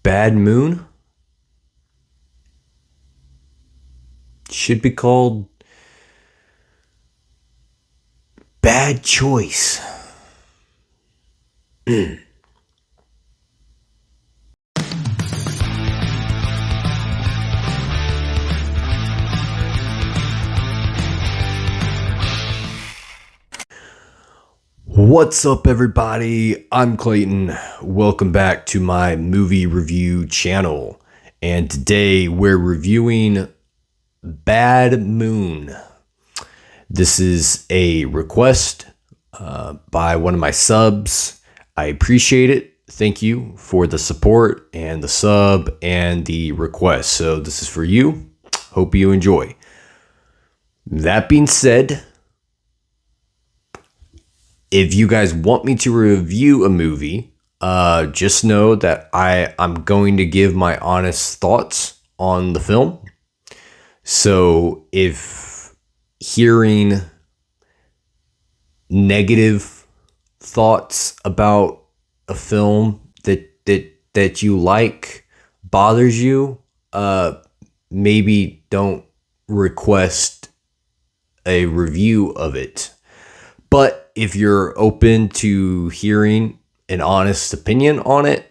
Bad Moon should be called Bad Choice. What's up, everybody? I'm Clayton. Welcome back to my movie review channel. And today we're reviewing Bad Moon. This is a request by one of my subs. I appreciate it. Thank you for the support and the sub and the request. So this is for you. Hope you enjoy. That being said, if you guys want me to review a movie, just know that I'm going to give my honest thoughts on the film. So if hearing negative thoughts about a film that you like bothers you, maybe don't request a review of it. But if you're open to hearing an honest opinion on it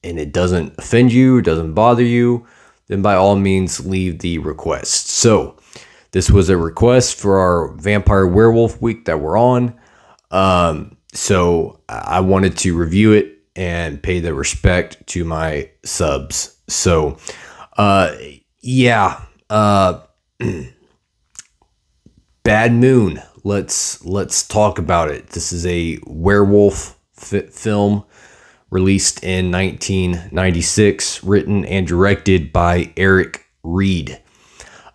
and it doesn't offend you, doesn't bother you, then by all means leave the request. So this was a request for our Vampire Werewolf week that we're on. So I wanted to review it and pay the respect to my subs. So Bad Moon. Let's talk about it. This is a werewolf film released in 1996, written and directed by Eric Reed.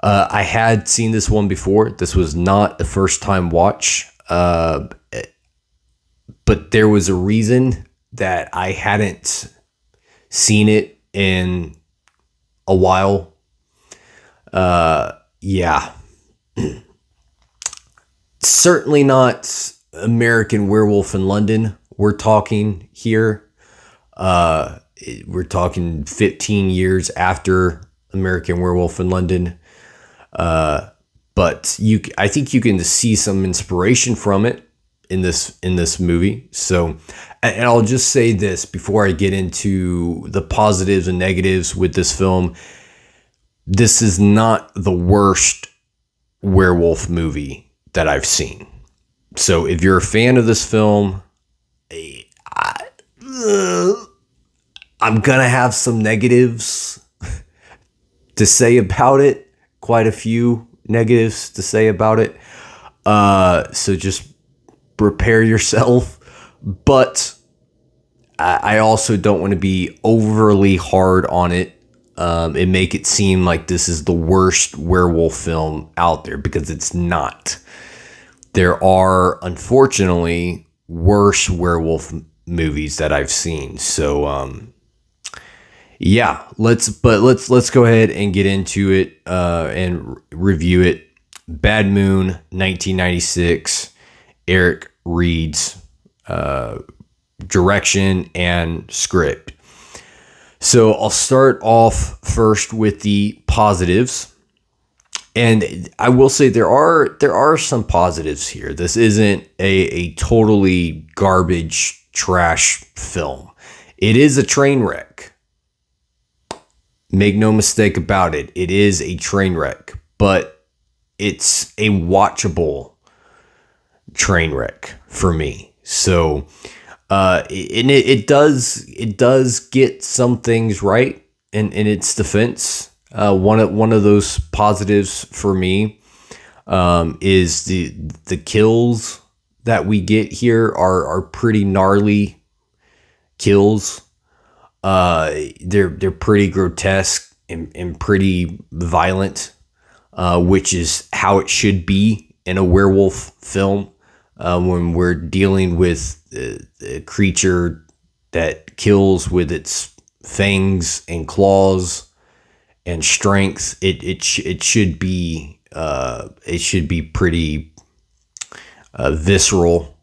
I had seen this one before. This was not a first time watch, but there was a reason that I hadn't seen it in a while. Certainly not American Werewolf in London. We're talking here. We're talking 15 years after American Werewolf in London. But I think you can see some inspiration from it in this movie. So, and I'll just say this before I get into the positives and negatives with this film. This is not the worst werewolf movie that I've seen. So if you're a fan of this film, I'm gonna have some negatives to say about it. Quite a few negatives to say about it. So just prepare yourself. But I also don't want to be overly hard on it and make it seem like this is the worst werewolf film out there, because it's not. There are, unfortunately, worse werewolf movies that I've seen. So, let's go ahead and get into it and review it. Bad Moon, 1996, Eric Reed's direction and script. So I'll start off first with the positives. And I will say there are some positives here. This isn't a totally garbage trash film. It is a train wreck. Make no mistake about it. It is a train wreck, but it's a watchable train wreck for me. So, it does get some things right in its defense. One of those positives for me is the kills that we get here are pretty gnarly kills. They're pretty grotesque and pretty violent, which is how it should be in a werewolf film. When we're dealing with a creature that kills with its fangs and claws and strength, it should be pretty visceral,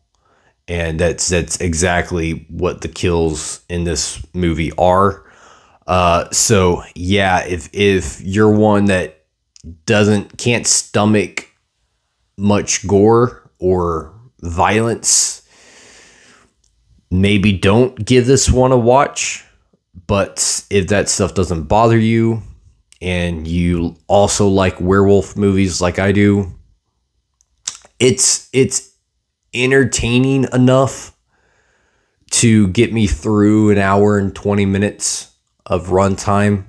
and that's exactly what the kills in this movie are. So yeah, if you're one that can't stomach much gore or violence, maybe don't give this one a watch. But if that stuff doesn't bother you and you also like werewolf movies like I do, it's entertaining enough to get me through an hour and 20 minutes of runtime.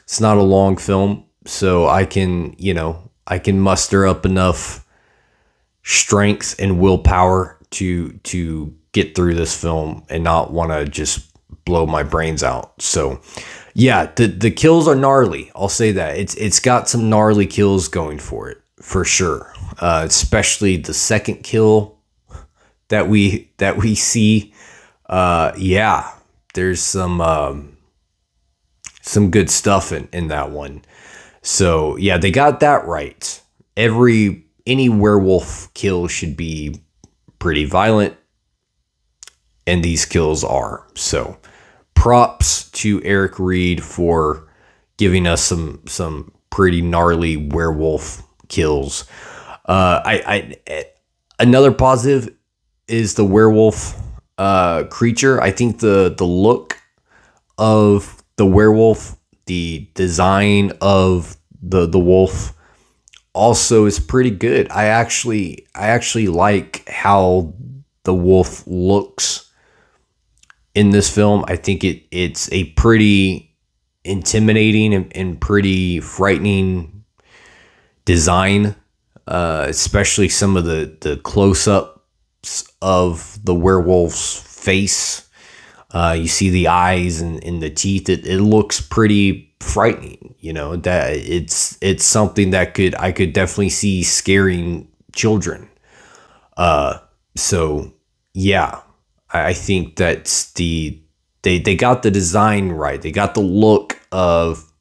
It's not a long film, so I can muster up enough strength and willpower to get through this film and not want to just blow my brains out. So yeah, the kills are gnarly. I'll say that. It's got some gnarly kills going for it, for sure. Especially the second kill that we see. Yeah, there's some good stuff in that one. So yeah, they got that right. Any werewolf kill should be pretty violent, and these kills are. So props to Eric Reed for giving us some pretty gnarly werewolf kills. Another positive is the werewolf creature. I think the look of the werewolf, the design of the wolf also is pretty good. I actually like how the wolf looks in this film. I think it's a pretty intimidating and pretty frightening design, especially some of the close-ups of the werewolf's face. You see the eyes and the teeth. It looks pretty frightening. That it's something that I could definitely see scaring children. So yeah, I think that's they got the design right. They got the look of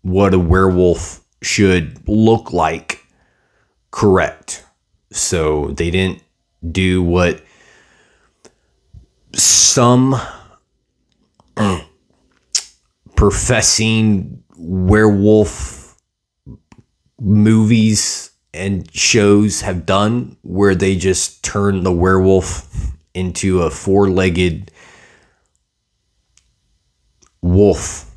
what a werewolf should look like correct. So they didn't do what some professing werewolf movies and shows have done, where they just turn the werewolf into a four-legged wolf,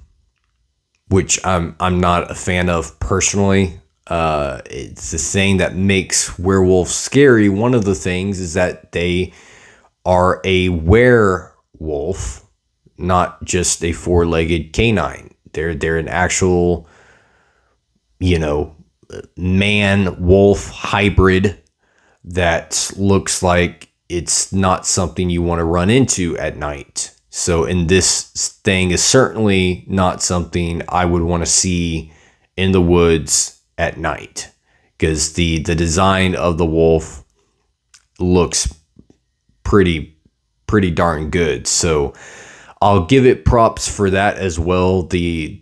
which I'm not a fan of personally. It's the thing that makes werewolves scary. One of the things is that they are a werewolf, not just a four-legged canine. They're an actual, man-wolf hybrid that looks like it's not something you want to run into at night. So, and this thing is certainly not something I would want to see in the woods at night, because the design of the wolf looks pretty darn good. So I'll give it props for that as well. The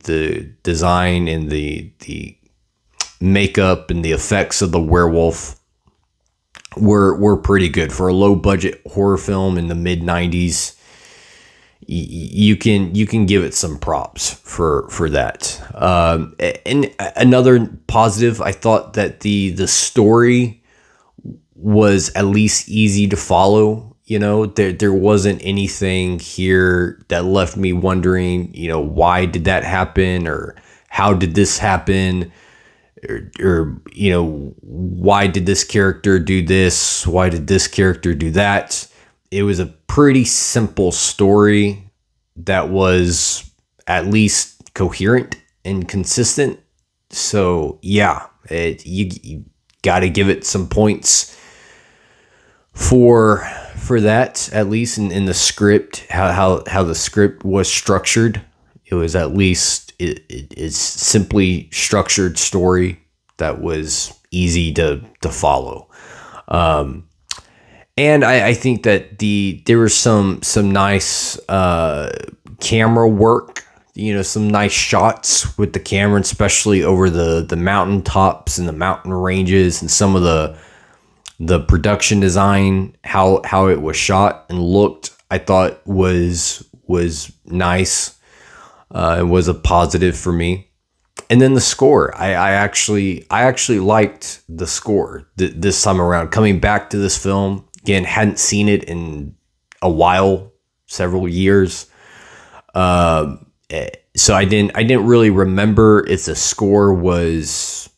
design and the makeup and the effects of the werewolf were pretty good for a low budget horror film in the mid 90s. You can give it some props for that. And another positive, I thought that the story was at least easy to follow. There wasn't anything here that left me wondering, why did that happen, or how did this happen, or why did this character do this? Why did this character do that? It was a pretty simple story that was at least coherent and consistent. So yeah, you got to give it some points for that, at least in the script, how the script was structured. It was at least it's simply structured story that was easy to follow. And I think that there was some nice camera work, some nice shots with the camera, especially over the mountain tops and the mountain ranges, and some of the production design, how it was shot and looked, I thought was nice. It was a positive for me. And then the score, I actually liked the score this time around. Coming back to this film again, hadn't seen it in a while, several years. So I didn't really remember if the score was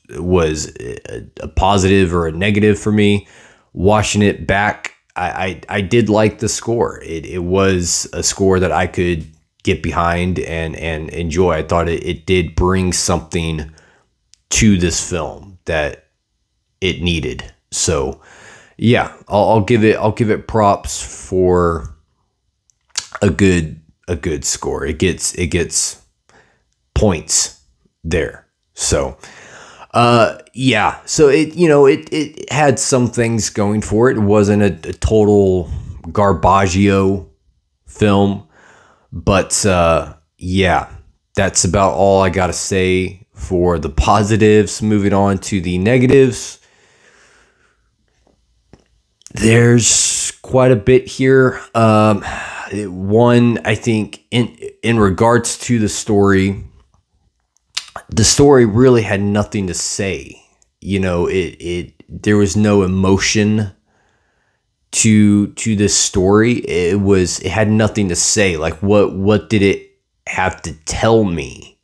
a positive or a negative for me. Watching it back, I did like the score. It was a score that I could get behind and enjoy. I thought it did bring something to this film that it needed. So yeah, I'll give it props for a good score. It gets points there. So yeah, so it had some things going for it. It wasn't a total garbaggio film, but yeah, that's about all I got to say for the positives. Moving on to the negatives. There's quite a bit here. One, I think in regards to the story really had nothing to say. There was no emotion to this story. It had nothing to say. Like what did it have to tell me?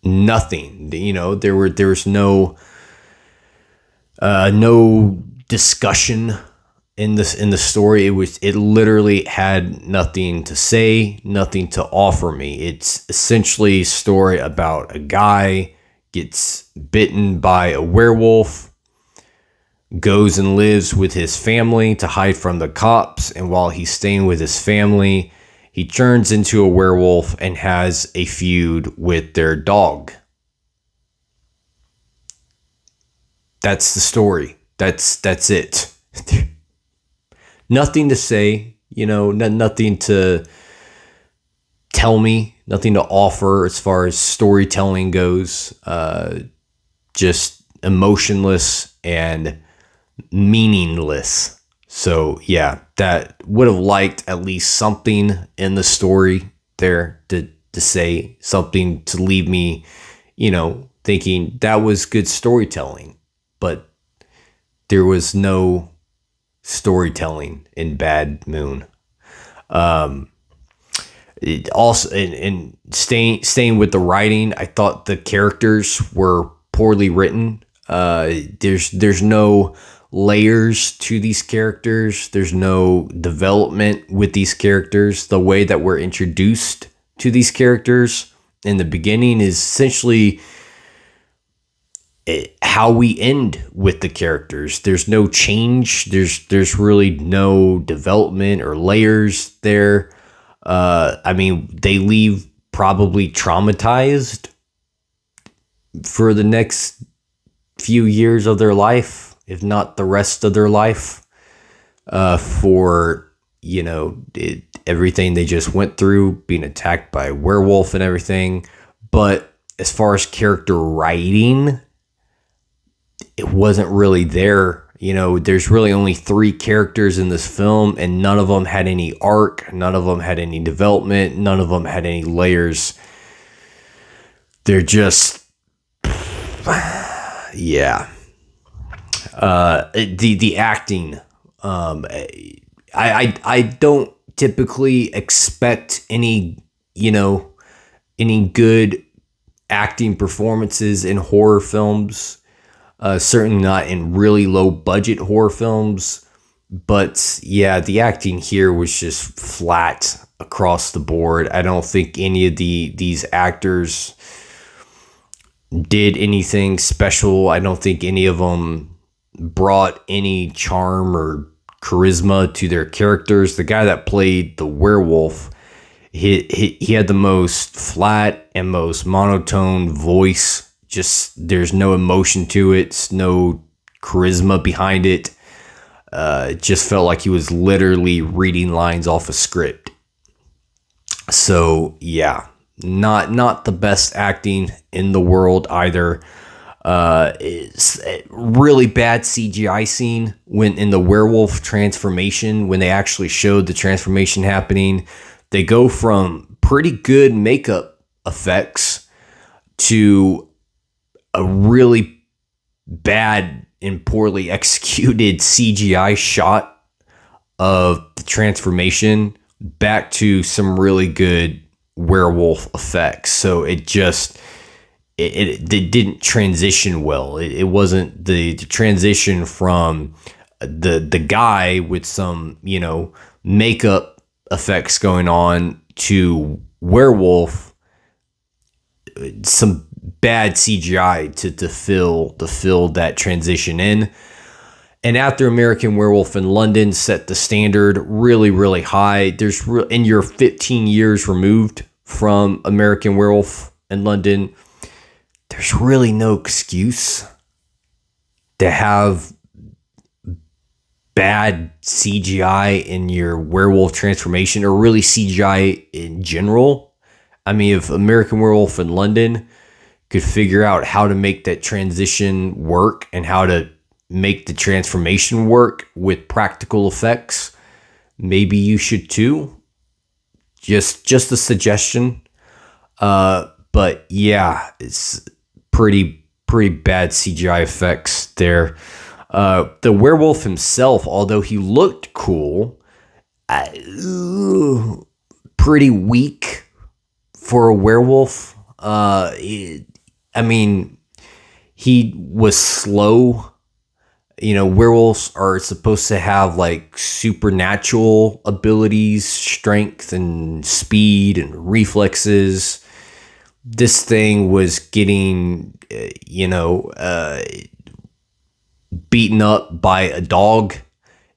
Nothing. There was no discussion in the story. It literally had nothing to say, nothing to offer me. It's essentially a story about a guy gets bitten by a werewolf, goes and lives with his family to hide from the cops, and while he's staying with his family, he turns into a werewolf and has a feud with their dog. That's the story. That's it. Nothing to say, nothing to tell me, nothing to offer as far as storytelling goes. Just emotionless and meaningless. So yeah, that would have liked at least something in the story there to say something to leave me, thinking that was good storytelling. But there was no storytelling in Bad Moon. It also, and staying with the writing, I thought the characters were poorly written. There's no layers to these characters. There's no development with these characters. The way that we're introduced to these characters in the beginning is essentially how we end with the characters. There's no change. There's really no development or layers there. They leave probably traumatized for the next few years of their life, if not the rest of their life, for everything they just went through, being attacked by a werewolf and everything. But as far as character writing, it wasn't really there. There's really only 3 characters in this film, and none of them had any arc, none of them had any development, none of them had any layers. They're just, yeah. The acting, I don't typically expect any good acting performances in horror films. Certainly not in really low budget horror films, but yeah, the acting here was just flat across the board. I don't think any of these actors did anything special. I don't think any of them brought any charm or charisma to their characters. The guy that played the werewolf, he had the most flat and most monotone voice. Just there's no emotion to it, no charisma behind it. It just felt like he was literally reading lines off a script. So yeah, not the best acting in the world either. It's a really bad CGI scene when in the werewolf transformation, when they actually showed the transformation happening. They go from pretty good makeup effects to a really bad and poorly executed CGI shot of the transformation back to some really good werewolf effects. So it just it didn't transition well. It wasn't the transition from the guy with some, makeup effects going on to werewolf, some bad CGI to fill that transition in. And after American Werewolf in London set the standard really, really high, and you're 15 years removed from American Werewolf in London, there's really no excuse to have bad CGI in your werewolf transformation, or really CGI in general. I mean, if American Werewolf in London could figure out how to make that transition work and how to make the transformation work with practical effects, maybe you should too. Just a suggestion. But yeah, it's pretty bad CGI effects there. The werewolf himself, although he looked cool, pretty weak for a werewolf. I mean, he was slow. Werewolves are supposed to have like supernatural abilities, strength and speed and reflexes. This thing was getting, beaten up by a dog.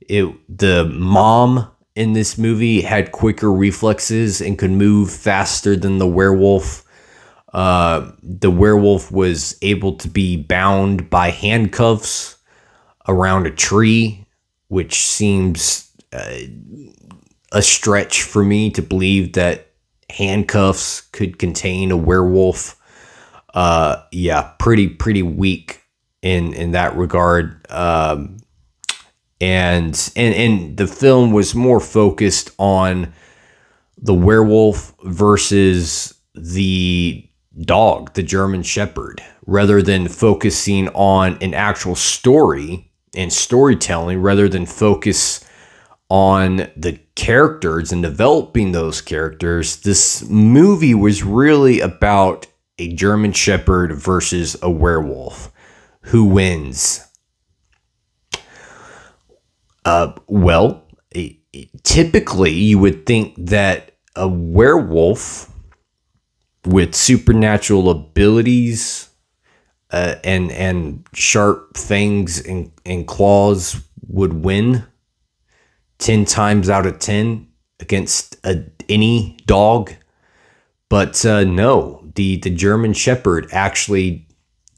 The mom in this movie had quicker reflexes and could move faster than the werewolf. The werewolf was able to be bound by handcuffs around a tree, which seems a stretch for me to believe that handcuffs could contain a werewolf. Pretty weak in that regard. And the film was more focused on the werewolf versus the dog, the German Shepherd, rather than focusing on an actual story and storytelling, rather than focus on the characters and developing those characters. This movie was really about a German Shepherd versus a werewolf. Who wins? Typically you would think that a werewolf with supernatural abilities and sharp fangs and claws would win 10 times out of 10 against any dog. But no, the German Shepherd actually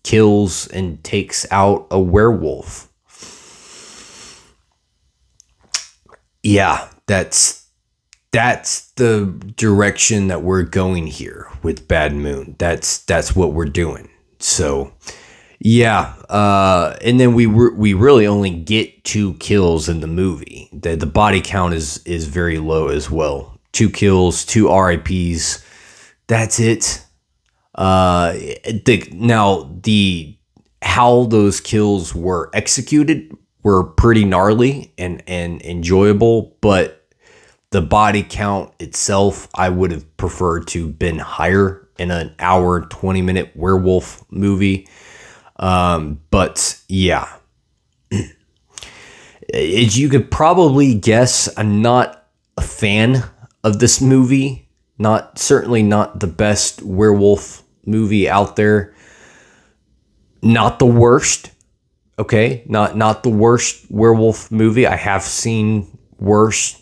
kills and takes out a werewolf. Yeah, that's the direction that we're going here with Bad Moon. That's what we're doing. So, yeah, and then we really only get 2 kills in the movie. The body count is very low as well. 2 kills, 2 RIPs. That's it. How those kills were executed were pretty gnarly and enjoyable, but the body count itself, I would have preferred to been higher in an hour, 20-minute werewolf movie. But yeah, as you could probably guess, I'm not a fan of this movie. Certainly not the best werewolf movie out there. Not the worst. Okay, not the worst werewolf movie. I have seen worse,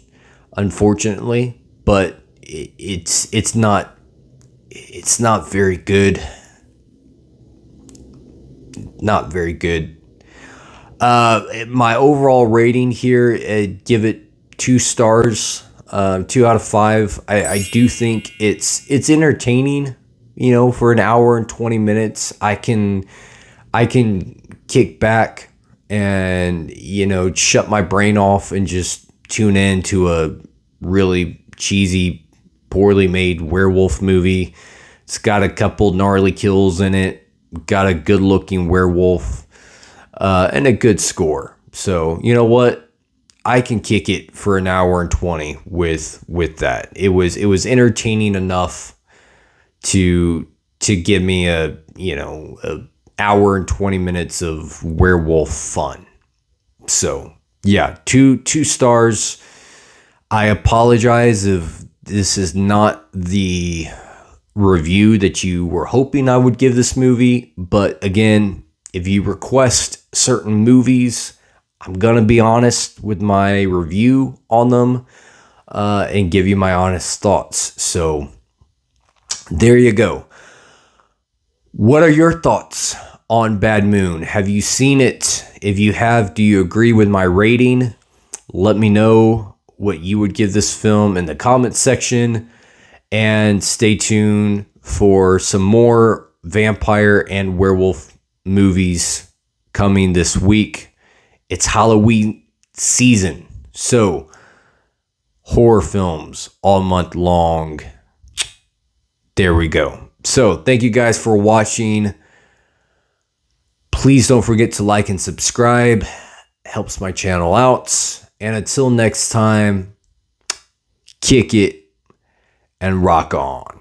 unfortunately, but it's not very good. Not very good. My overall rating here, give it 2 stars, 2 out of 5. I do think it's entertaining. For an hour and 20 minutes, I can kick back and shut my brain off and just tune in to a really cheesy poorly made werewolf movie. It's got a couple gnarly kills in it, got a good looking werewolf, and a good score. So you know what? I can kick it for an hour and 20 with that. It was entertaining enough to give me a hour and 20 minutes of werewolf fun. So yeah, two stars. I apologize if this is not the review that you were hoping I would give this movie, but again, if you request certain movies, I'm gonna be honest with my review on them, and give you my honest thoughts. So there you go. What are your thoughts on Bad Moon? Have you seen it? If you have, do you agree with my rating? Let me know what you would give this film in the comments section. And stay tuned for some more vampire and werewolf movies coming this week. It's Halloween season, so horror films all month long. There we go. So thank you guys for watching. Please don't forget to like and subscribe. Helps my channel out. And until next time, kick it and rock on.